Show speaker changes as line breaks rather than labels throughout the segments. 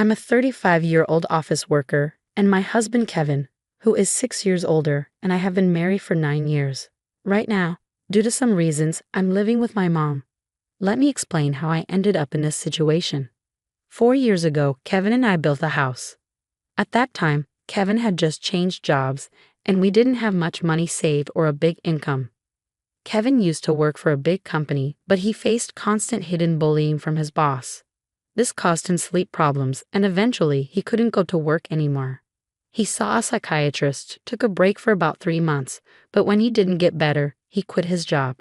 I'm a 35-year-old office worker, and my husband Kevin, who is 6 years older, and I have been married for 9 years. Right now, due to some reasons, I'm living with my mom. Let me explain how I ended up in this situation. 4 years ago, Kevin and I built a house. At that time, Kevin had just changed jobs, and we didn't have much money saved or a big income. Kevin used to work for a big company, but he faced constant hidden bullying from his boss. This caused him sleep problems, and eventually he couldn't go to work anymore. He saw a psychiatrist, took a break for about 3 months, but when he didn't get better, he quit his job.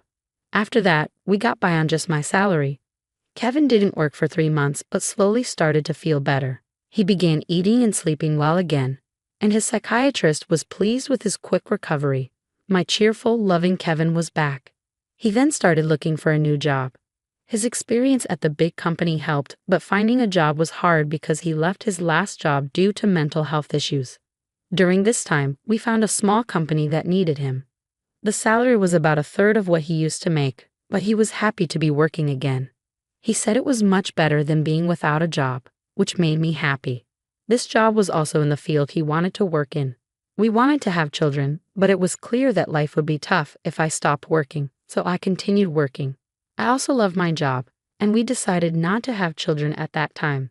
After that, we got by on just my salary. Kevin didn't work for 3 months, but slowly started to feel better. He began eating and sleeping well again, and his psychiatrist was pleased with his quick recovery. My cheerful, loving Kevin was back. He then started looking for a new job. His experience at the big company helped, but finding a job was hard because he left his last job due to mental health issues. During this time, we found a small company that needed him. The salary was about a third of what he used to make, but he was happy to be working again. He said it was much better than being without a job, which made me happy. This job was also in the field he wanted to work in. We wanted to have children, but it was clear that life would be tough if I stopped working, so I continued working. I also loved my job, and we decided not to have children at that time.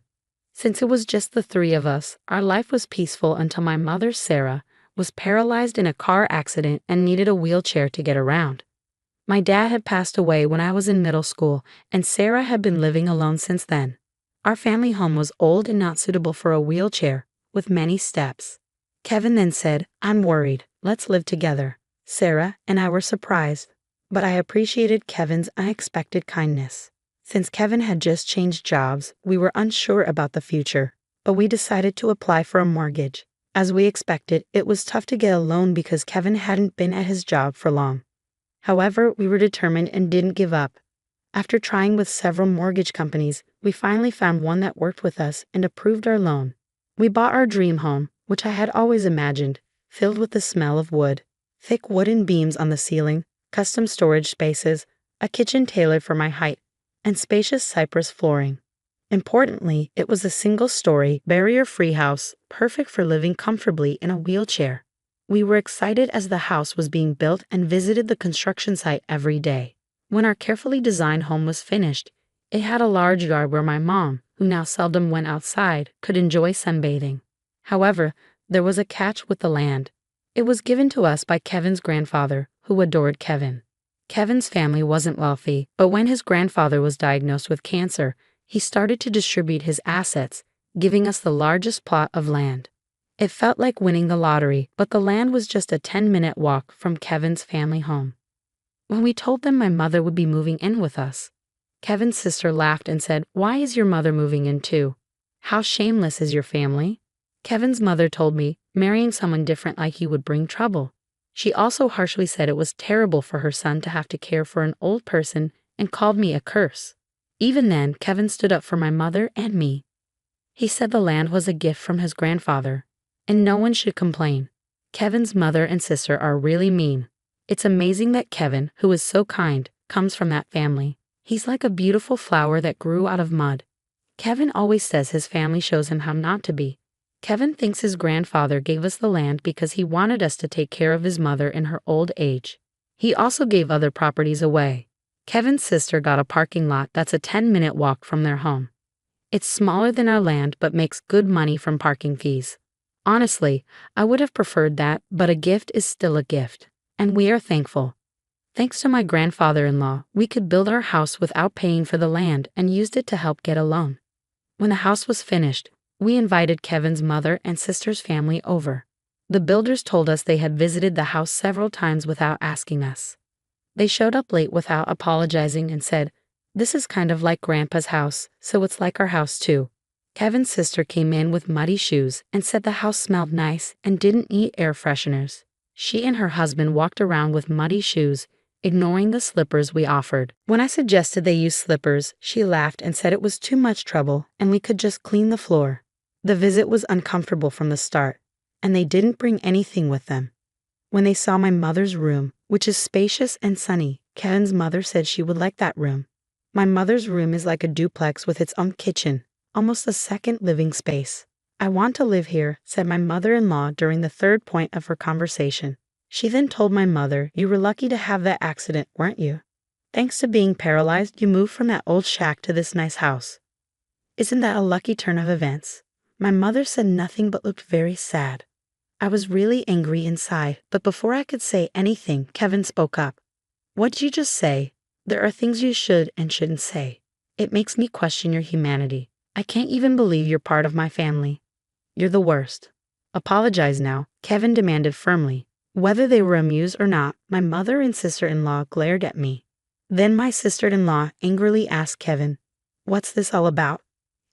Since it was just the three of us, our life was peaceful until my mother, Sarah, was paralyzed in a car accident and needed a wheelchair to get around. My dad had passed away when I was in middle school, and Sarah had been living alone since then. Our family home was old and not suitable for a wheelchair, with many steps. Kevin then said, "I'm worried, let's live together." Sarah and I were surprised, but I appreciated Kevin's unexpected kindness. Since Kevin had just changed jobs, we were unsure about the future, but we decided to apply for a mortgage. As we expected, it was tough to get a loan because Kevin hadn't been at his job for long. However, we were determined and didn't give up. After trying with several mortgage companies, we finally found one that worked with us and approved our loan. We bought our dream home, which I had always imagined, filled with the smell of wood, thick wooden beams on the ceiling, custom storage spaces, a kitchen tailored for my height, and spacious cypress flooring. Importantly, it was a single-story, barrier-free house, perfect for living comfortably in a wheelchair. We were excited as the house was being built and visited the construction site every day. When our carefully designed home was finished, it had a large yard where my mom, who now seldom went outside, could enjoy sunbathing. However, there was a catch with the land. It was given to us by Kevin's grandfather, who adored Kevin. Kevin's family wasn't wealthy, but when his grandfather was diagnosed with cancer, he started to distribute his assets, giving us the largest plot of land. It felt like winning the lottery, but the land was just a 10-minute walk from Kevin's family home. When we told them my mother would be moving in with us, Kevin's sister laughed and said, "Why is your mother moving in too? How shameless is your family?" Kevin's mother told me marrying someone different like you would bring trouble. She also harshly said it was terrible for her son to have to care for an old person and called me a curse. Even then, Kevin stood up for my mother and me. He said the land was a gift from his grandfather, and no one should complain. Kevin's mother and sister are really mean. It's amazing that Kevin, who is so kind, comes from that family. He's like a beautiful flower that grew out of mud. Kevin always says his family shows him how not to be. Kevin thinks his grandfather gave us the land because he wanted us to take care of his mother in her old age. He also gave other properties away. Kevin's sister got a parking lot that's a 10-minute walk from their home. It's smaller than our land but makes good money from parking fees. Honestly, I would have preferred that, but a gift is still a gift, and we are thankful. Thanks to my grandfather-in-law, we could build our house without paying for the land and used it to help get a loan. When the house was finished, we invited Kevin's mother and sister's family over. The builders told us they had visited the house several times without asking us. They showed up late without apologizing and said, "This is kind of like Grandpa's house, so it's like our house too." Kevin's sister came in with muddy shoes and said the house smelled nice and didn't need air fresheners. She and her husband walked around with muddy shoes, ignoring the slippers we offered. When I suggested they use slippers, she laughed and said it was too much trouble and we could just clean the floor. The visit was uncomfortable from the start, and they didn't bring anything with them. When they saw my mother's room, which is spacious and sunny, Kevin's mother said she would like that room. My mother's room is like a duplex with its own kitchen, almost a second living space. I want to live here, said my mother-in-law during the third point of her conversation. She then told my mother, you were lucky to have that accident, weren't you? Thanks to being paralyzed, you moved from that old shack to this nice house. Isn't that a lucky turn of events? My mother said nothing but looked very sad. I was really angry inside, but before I could say anything, Kevin spoke up. What'd you just say? There are things you should and shouldn't say. It makes me question your humanity. I can't even believe you're part of my family. You're the worst. Apologize now, Kevin demanded firmly. Whether they were amused or not, my mother and sister-in-law glared at me. Then my sister-in-law angrily asked Kevin, what's this all about?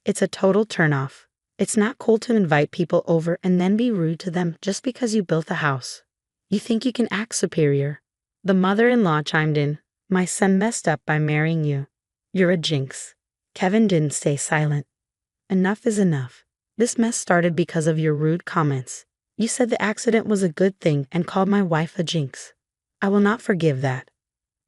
It's a total turnoff. It's not cool to invite people over and then be rude to them just because you built the house. You think you can act superior? The mother-in-law chimed in, my son messed up by marrying you. You're a jinx. Kevin didn't stay silent. Enough is enough. This mess started because of your rude comments. You said the accident was a good thing and called my wife a jinx. I will not forgive that.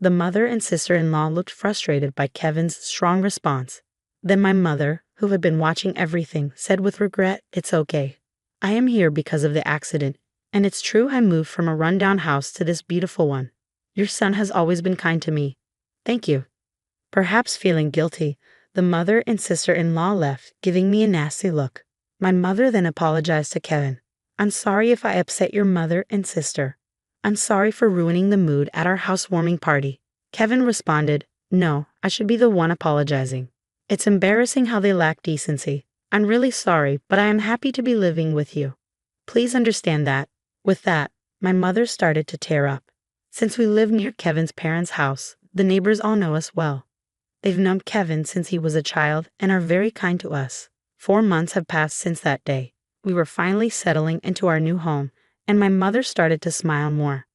The mother and sister-in-law looked frustrated by Kevin's strong response. Then my mother, who had been watching everything, said with regret, it's okay. I am here because of the accident, and it's true I moved from a rundown house to this beautiful one. Your son has always been kind to me. Thank you. Perhaps feeling guilty, the mother and sister-in-law left, giving me a nasty look. My mother then apologized to Kevin. I'm sorry if I upset your mother and sister. I'm sorry for ruining the mood at our housewarming party. Kevin responded, no, I should be the one apologizing. It's embarrassing how they lack decency. I'm really sorry, but I am happy to be living with you. Please understand that. With that, my mother started to tear up. Since we live near Kevin's parents' house, the neighbors all know us well. They've known Kevin since he was a child and are very kind to us. 4 months have passed since that day. We were finally settling into our new home, and my mother started to smile more.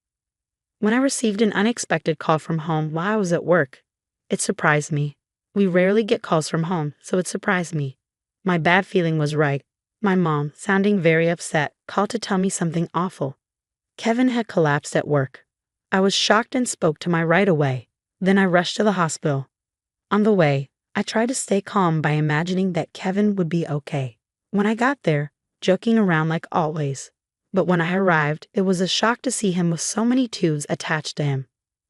When I received an unexpected call from home while I was at work, it surprised me. We rarely get calls from home, so it surprised me. My bad feeling was right. My mom, sounding very upset, called to tell me something awful. Kevin had collapsed at work. I was shocked and spoke to my right away. Then I rushed to the hospital. On the way, I tried to stay calm by imagining that Kevin would be okay. When I got there, joking around like always. But when I arrived, it was a shock to see him with so many tubes attached to him.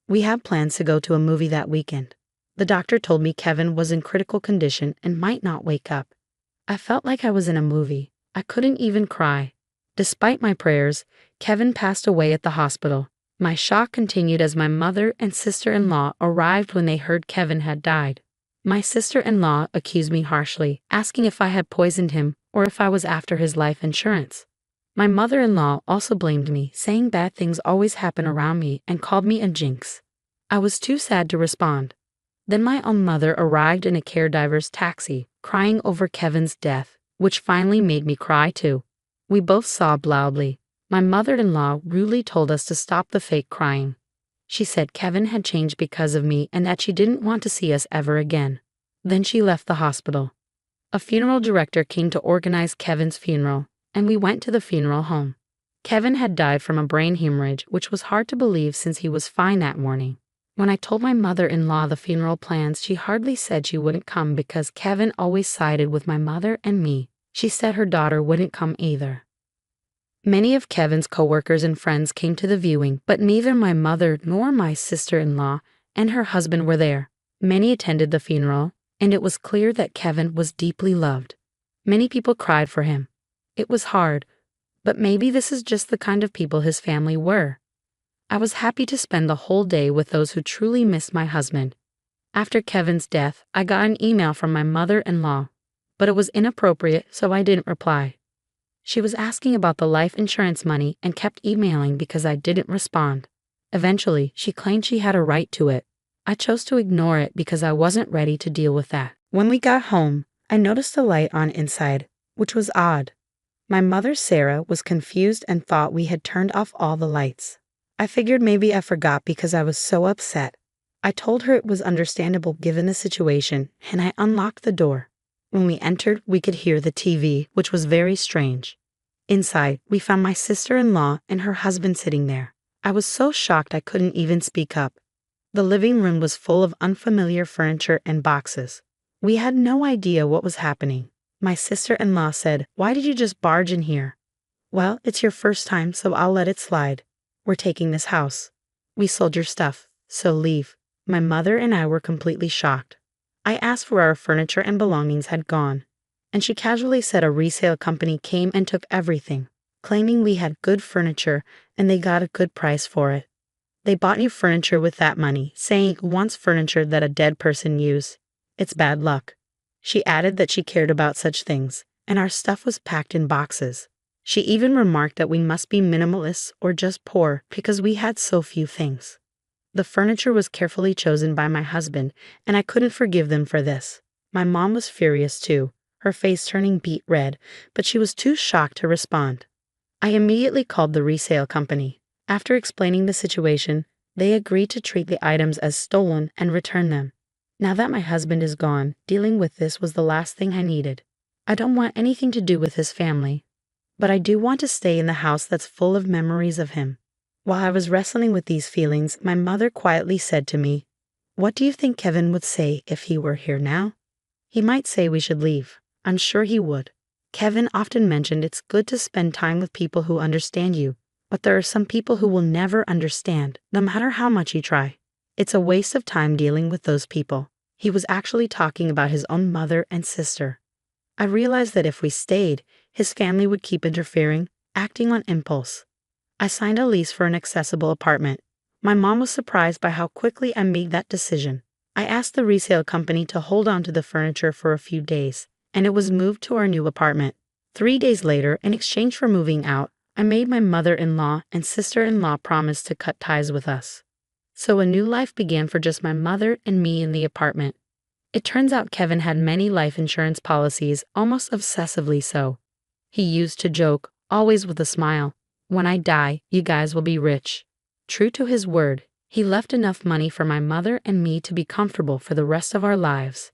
We had plans to go to a movie that weekend. The doctor told me Kevin was in critical condition and might not wake up. I felt like I was in a movie. I couldn't even cry. Despite my prayers, Kevin passed away at the hospital. My shock continued as my mother and sister-in-law arrived when they heard Kevin had died. My sister-in-law accused me harshly, asking if I had poisoned him or if I was after his life insurance. My mother-in-law also blamed me, saying bad things always happen around me and called me a jinx. I was too sad to respond. Then my own mother arrived in a caregiver's taxi, crying over Kevin's death, which finally made me cry too. We both sobbed loudly. My mother-in-law rudely told us to stop the fake crying. She said Kevin had changed because of me and that she didn't want to see us ever again. Then she left the hospital. A funeral director came to organize Kevin's funeral, and we went to the funeral home. Kevin had died from a brain hemorrhage, which was hard to believe since he was fine that morning. When I told my mother-in-law the funeral plans, she hardly said she wouldn't come because Kevin always sided with my mother and me. She said her daughter wouldn't come either. Many of Kevin's coworkers and friends came to the viewing, but neither my mother nor my sister-in-law and her husband were there. Many attended the funeral, and it was clear that Kevin was deeply loved. Many people cried for him. It was hard, but maybe this is just the kind of people his family were. I was happy to spend the whole day with those who truly missed my husband. After Kevin's death, I got an email from my mother-in-law, but it was inappropriate, so I didn't reply. She was asking about the life insurance money and kept emailing because I didn't respond. Eventually, she claimed she had a right to it. I chose to ignore it because I wasn't ready to deal with that. When we got home, I noticed a light on inside, which was odd. My mother, Sarah, was confused and thought we had turned off all the lights. I figured maybe I forgot because I was so upset. I told her it was understandable given the situation, and I unlocked the door. When we entered, we could hear the TV, which was very strange. Inside, we found my sister-in-law and her husband sitting there. I was so shocked I couldn't even speak up. The living room was full of unfamiliar furniture and boxes. We had no idea what was happening. My sister-in-law said, "Why did you just barge in here?" "Well, it's your first time, so I'll let it slide. We're taking this house. We sold your stuff, so leave." My mother and I were completely shocked. I asked where our furniture and belongings had gone, and she casually said a resale company came and took everything, claiming we had good furniture and they got a good price for it. They bought new furniture with that money, saying who wants furniture that a dead person used? It's bad luck. She added that she cared about such things, and our stuff was packed in boxes. She even remarked that we must be minimalists or just poor because we had so few things. The furniture was carefully chosen by my husband, and I couldn't forgive them for this. My mom was furious too, her face turning beet red, but she was too shocked to respond. I immediately called the resale company. After explaining the situation, they agreed to treat the items as stolen and return them. Now that my husband is gone, dealing with this was the last thing I needed. I don't want anything to do with his family, but I do want to stay in the house that's full of memories of him. While I was wrestling with these feelings, my mother quietly said to me, "What do you think Kevin would say if he were here now?" "He might say we should leave. I'm sure he would. Kevin often mentioned it's good to spend time with people who understand you, but there are some people who will never understand, no matter how much you try. It's a waste of time dealing with those people." He was actually talking about his own mother and sister. I realized that if we stayed, his family would keep interfering, acting on impulse. I signed a lease for an accessible apartment. My mom was surprised by how quickly I made that decision. I asked the resale company to hold on to the furniture for a few days, and it was moved to our new apartment. 3 days later, in exchange for moving out, I made my mother-in-law and sister-in-law promise to cut ties with us. So a new life began for just my mother and me in the apartment. It turns out Kevin had many life insurance policies, almost obsessively so. He used to joke, always with a smile, "When I die, you guys will be rich." True to his word, he left enough money for my mother and me to be comfortable for the rest of our lives.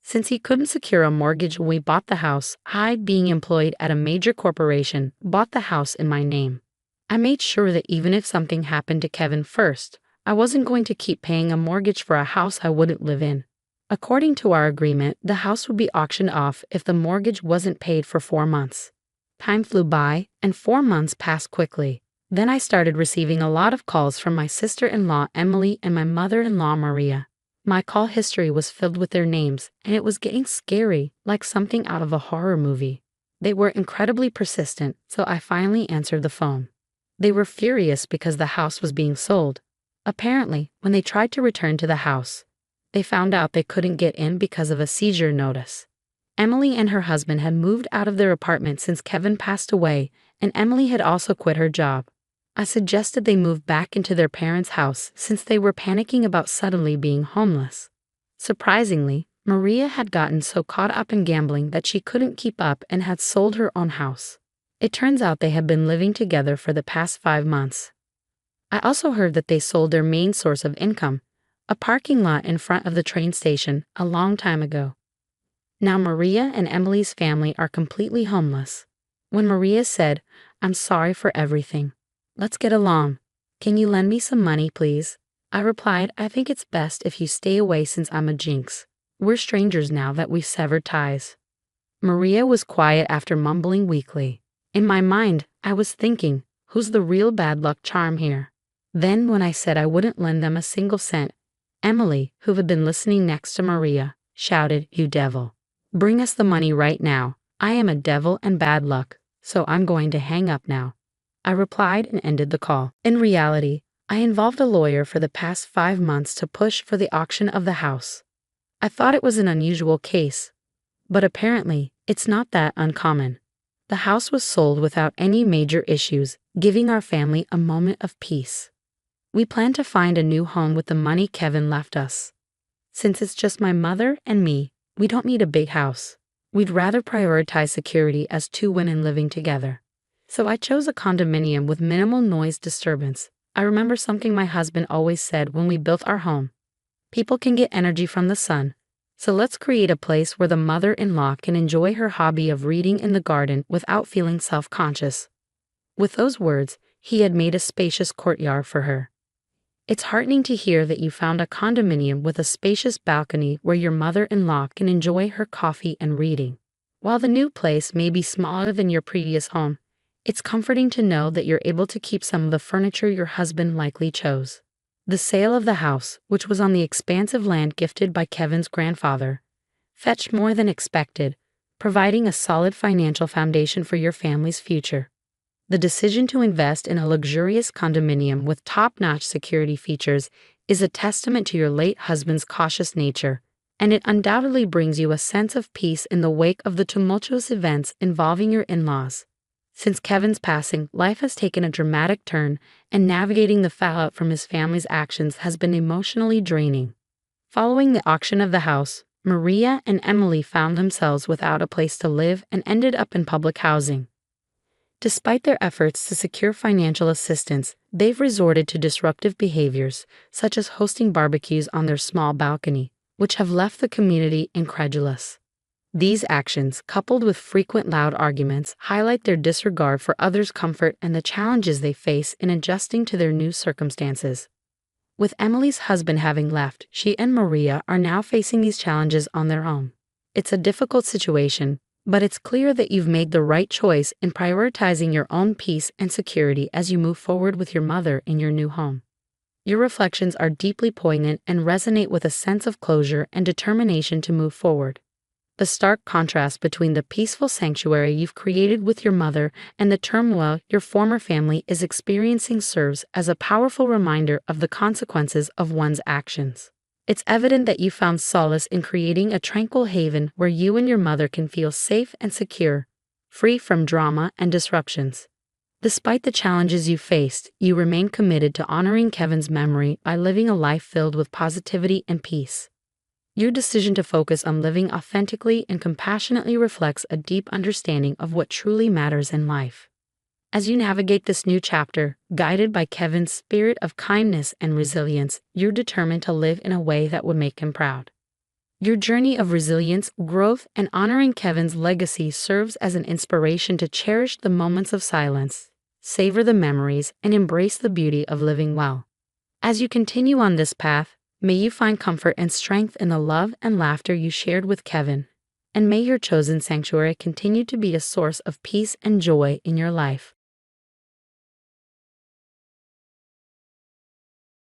Since he couldn't secure a mortgage when we bought the house, I, being employed at a major corporation, bought the house in my name. I made sure that even if something happened to Kevin first, I wasn't going to keep paying a mortgage for a house I wouldn't live in. According to our agreement, the house would be auctioned off if the mortgage wasn't paid for 4 months. Time flew by, and 4 months passed quickly. Then I started receiving a lot of calls from my sister-in-law Emily and my mother-in-law Maria. My call history was filled with their names, and it was getting scary, like something out of a horror movie. They were incredibly persistent, so I finally answered the phone. They were furious because the house was being sold. Apparently, when they tried to return to the house, they found out they couldn't get in because of a seizure notice. Emily and her husband had moved out of their apartment since Kevin passed away, and Emily had also quit her job. I suggested they move back into their parents' house since they were panicking about suddenly being homeless. Surprisingly, Maria had gotten so caught up in gambling that she couldn't keep up and had sold her own house. It turns out they had been living together for the past 5 months. I also heard that they sold their main source of income, a parking lot in front of the train station, a long time ago. Now Maria and Emily's family are completely homeless. When Maria said, "I'm sorry for everything. Let's get along. Can you lend me some money, please?" I replied, "I think it's best if you stay away since I'm a jinx. We're strangers now that we've severed ties." Maria was quiet after mumbling weakly. In my mind, I was thinking, who's the real bad luck charm here? Then when I said I wouldn't lend them a single cent, Emily, who had been listening next to Maria, shouted, "You devil. Bring us the money right now. I am a devil and bad luck, so I'm going to hang up now." I replied and ended the call. In reality, I involved a lawyer for the past 5 months to push for the auction of the house. I thought it was an unusual case, but apparently, it's not that uncommon. The house was sold without any major issues, giving our family a moment of peace. We plan to find a new home with the money Kevin left us. Since it's just my mother and me, we don't need a big house. We'd rather prioritize security as 2 women living together. So I chose a condominium with minimal noise disturbance. I remember something my husband always said when we built our home. People can get energy from the sun, so let's create a place where the mother-in-law can enjoy her hobby of reading in the garden without feeling self-conscious. With those words, he had made a spacious courtyard for her. It's heartening to hear that you found a condominium with a spacious balcony where your mother-in-law can enjoy her coffee and reading. While the new place may be smaller than your previous home, it's comforting to know that you're able to keep some of the furniture your husband likely chose. The sale of the house, which was on the expansive land gifted by Kevin's grandfather, fetched more than expected, providing a solid financial foundation for your family's future. The decision to invest in a luxurious condominium with top-notch security features is a testament to your late husband's cautious nature, and it undoubtedly brings you a sense of peace in the wake of the tumultuous events involving your in-laws. Since Kevin's passing, life has taken a dramatic turn, and navigating the fallout from his family's actions has been emotionally draining. Following the auction of the house, Maria and Emily found themselves without a place to live and ended up in public housing. Despite their efforts to secure financial assistance, they've resorted to disruptive behaviors, such as hosting barbecues on their small balcony, which have left the community incredulous. These actions, coupled with frequent loud arguments, highlight their disregard for others' comfort and the challenges they face in adjusting to their new circumstances. With Emily's husband having left, she and Maria are now facing these challenges on their own. It's a difficult situation, but it's clear that you've made the right choice in prioritizing your own peace and security as you move forward with your mother in your new home. Your reflections are deeply poignant and resonate with a sense of closure and determination to move forward. The stark contrast between the peaceful sanctuary you've created with your mother and the turmoil your former family is experiencing serves as a powerful reminder of the consequences of one's actions. It's evident that you found solace in creating a tranquil haven where you and your mother can feel safe and secure, free from drama and disruptions. Despite the challenges you faced, you remain committed to honoring Kevin's memory by living a life filled with positivity and peace. Your decision to focus on living authentically and compassionately reflects a deep understanding of what truly matters in life. As you navigate this new chapter, guided by Kevin's spirit of kindness and resilience, you're determined to live in a way that would make him proud. Your journey of resilience, growth, and honoring Kevin's legacy serves as an inspiration to cherish the moments of silence, savor the memories, and embrace the beauty of living well. As you continue on this path, may you find comfort and strength in the love and laughter you shared with Kevin, and may your chosen sanctuary continue to be a source of peace and joy in your life.